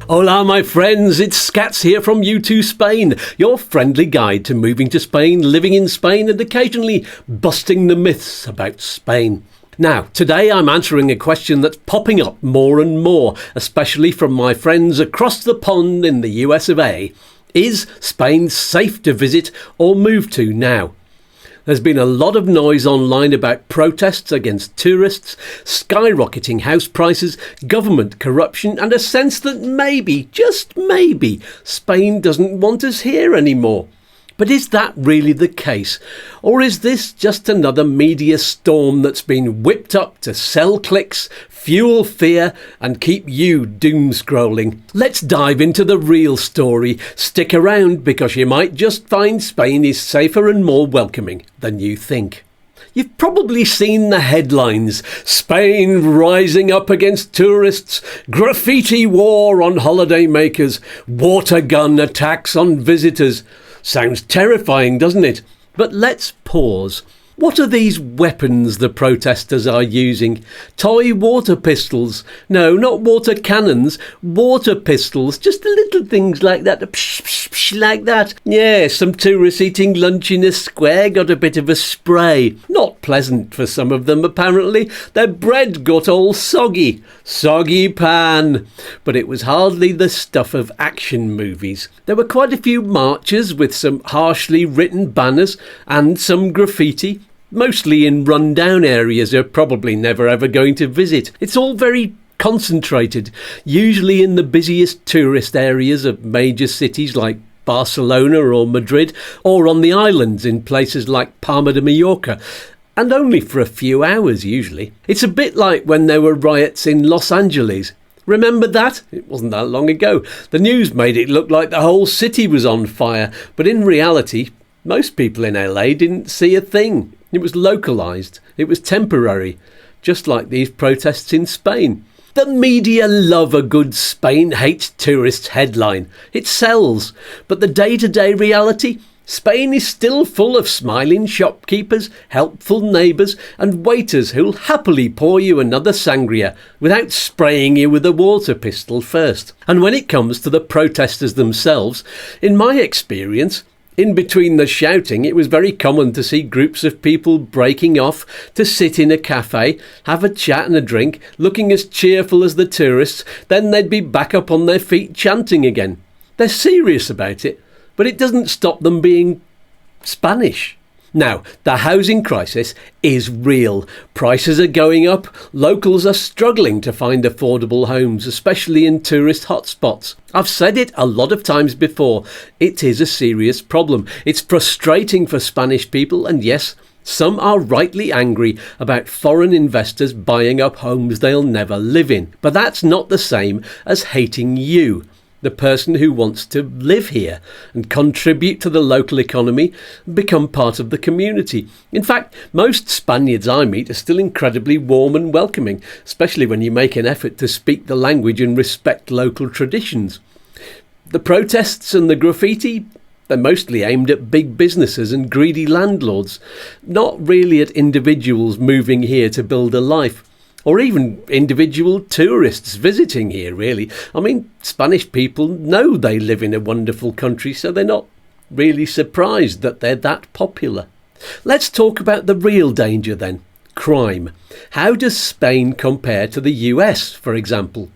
Hola my friends, it's Skatz here from YouTooSpain, your friendly guide to moving to Spain, living in Spain and occasionally busting the myths about Spain. Now, today I'm answering a question that's popping up more and more, especially from my friends across the pond in the US of A. Is Spain safe to visit or move to now? There's been a lot of noise online about protests against tourists, skyrocketing house prices, government corruption, and a sense that maybe, just maybe, Spain doesn't want us here anymore. But is that really the case? Or is this just another media storm that's been whipped up to sell clicks, fuel fear, and keep you doom scrolling? Let's dive into the real story. Stick around because you might just find Spain is safer and more welcoming than you think. You've probably seen the headlines: Spain rising up against tourists, graffiti war on holidaymakers, water gun attacks on visitors. Sounds terrifying, doesn't it? But let's pause. What are these weapons the protesters are using? Toy water pistols? No, not water cannons. Water pistols. Just little things like that. Psh, psh, psh, like that. Yeah, some tourists eating lunch in a square got a bit of a spray. Not pleasant for some of them, apparently. Their bread got all soggy. Soggy pan. But it was hardly the stuff of action movies. There were quite a few marches with some harshly written banners and some graffiti. Mostly in run-down areas you're probably never ever going to visit. It's all very concentrated, usually in the busiest tourist areas of major cities like Barcelona or Madrid, or on the islands in places like Palma de Mallorca, and only for a few hours usually. It's a bit like when there were riots in Los Angeles. Remember that? It wasn't that long ago. The news made it look like the whole city was on fire, but in reality, most people in LA didn't see a thing. It was localised. It was temporary, just like these protests in Spain. The media love a good Spain hates tourists headline. It sells. But the day-to-day reality? Spain is still full of smiling shopkeepers, helpful neighbours and waiters who'll happily pour you another sangria without spraying you with a water pistol first. And when it comes to the protesters themselves, in my experience, in between the shouting, it was very common to see groups of people breaking off to sit in a cafe, have a chat and a drink, looking as cheerful as the tourists, then they'd be back up on their feet chanting again. They're serious about it, but it doesn't stop them being Spanish. Now, the housing crisis is real. Prices are going up. Locals are struggling to find affordable homes, especially in tourist hotspots. I've said it a lot of times before. It is a serious problem. It's frustrating for Spanish people, and yes, some are rightly angry about foreign investors buying up homes they'll never live in. But that's not the same as hating you, the person who wants to live here and contribute to the local economy and become part of the community. In fact, most Spaniards I meet are still incredibly warm and welcoming, especially when you make an effort to speak the language and respect local traditions. The protests and the graffiti, they're mostly aimed at big businesses and greedy landlords, not really at individuals moving here to build a life. Or even individual tourists visiting here, really. I mean, Spanish people know they live in a wonderful country, so they're not really surprised that they're that popular. Let's talk about the real danger then. Crime. How does Spain compare to the US, for example?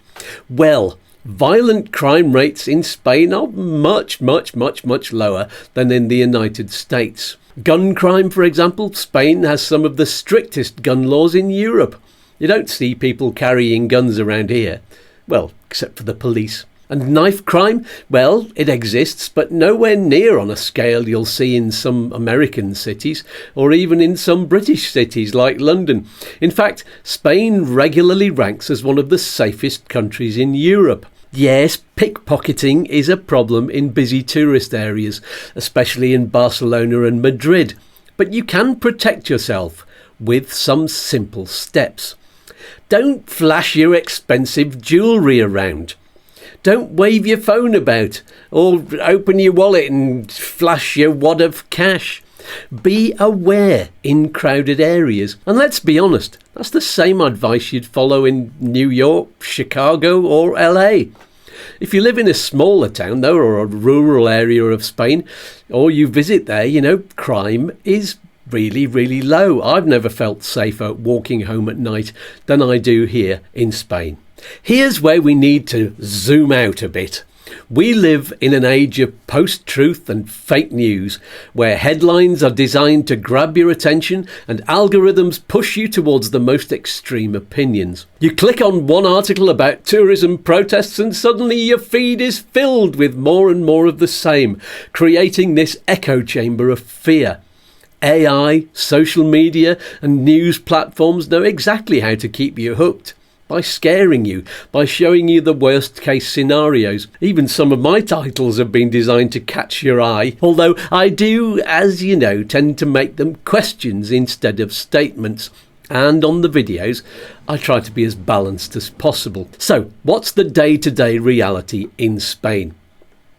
Well, violent crime rates in Spain are much lower than in the United States. Gun crime, for example, Spain has some of the strictest gun laws in Europe. You don't see people carrying guns around here. Well, except for the police. And knife crime? Well, it exists, but nowhere near on a scale you'll see in some American cities, or even in some British cities like London. In fact, Spain regularly ranks as one of the safest countries in Europe. Yes, pickpocketing is a problem in busy tourist areas, especially in Barcelona and Madrid. But you can protect yourself with some simple steps. Don't flash your expensive jewellery around. Don't wave your phone about or open your wallet and flash your wad of cash. Be aware in crowded areas. And let's be honest, that's the same advice you'd follow in New York, Chicago or LA. If you live in a smaller town, though, or a rural area of Spain, or you visit there, crime is really, really low. I've never felt safer walking home at night than I do here in Spain. Here's where we need to zoom out a bit. We live in an age of post-truth and fake news, where headlines are designed to grab your attention and algorithms push you towards the most extreme opinions. You click on one article about tourism protests and suddenly your feed is filled with more and more of the same, creating this echo chamber of fear. AI, social media and news platforms know exactly how to keep you hooked. By scaring you, by showing you the worst case scenarios. Even some of my titles have been designed to catch your eye, although I do, as you know, tend to make them questions instead of statements. And on the videos, I try to be as balanced as possible. So, what's the day-to-day reality in Spain?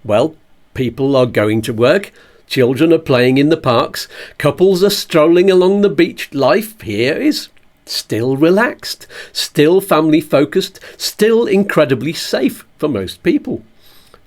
Well, people are going to work, children are playing in the parks, couples are strolling along the beach. Life here is still relaxed, still family focused, still incredibly safe for most people.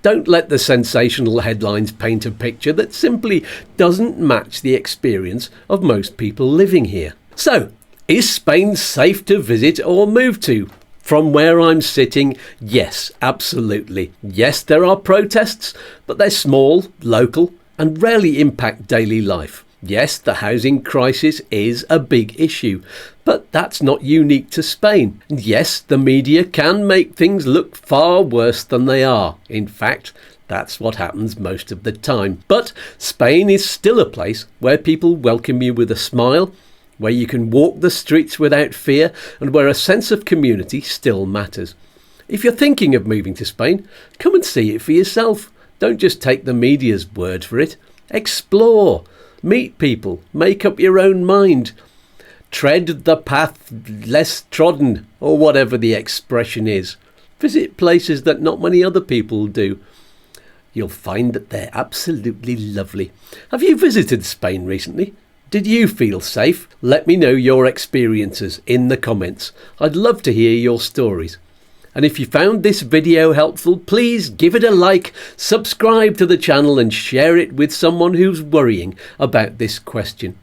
Don't let the sensational headlines paint a picture that simply doesn't match the experience of most people living here. So, is Spain safe to visit or move to? From where I'm sitting, yes, absolutely. Yes, there are protests, but they're small, local, and rarely impact daily life. Yes, the housing crisis is a big issue, but that's not unique to Spain. And yes, the media can make things look far worse than they are. In fact, that's what happens most of the time. But Spain is still a place where people welcome you with a smile, where you can walk the streets without fear, and where a sense of community still matters. If you're thinking of moving to Spain, come and see it for yourself. Don't just take the media's word for it. Explore. Meet people, make up your own mind, tread the path less trodden, or whatever the expression is. Visit places that not many other people do. You'll find that they're absolutely lovely. Have you visited Spain recently? Did you feel safe? Let me know your experiences in the comments. I'd love to hear your stories. And if you found this video helpful, please give it a like, subscribe to the channel and share it with someone who's worrying about this question.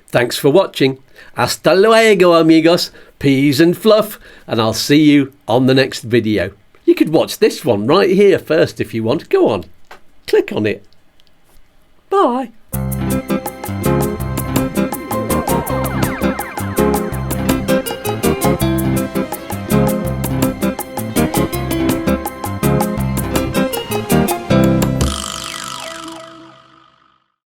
Thanks for watching. Hasta luego, amigos. Peas and fluff. And I'll see you on the next video. You could watch this one right here first if you want. Go on. Click on it. Bye.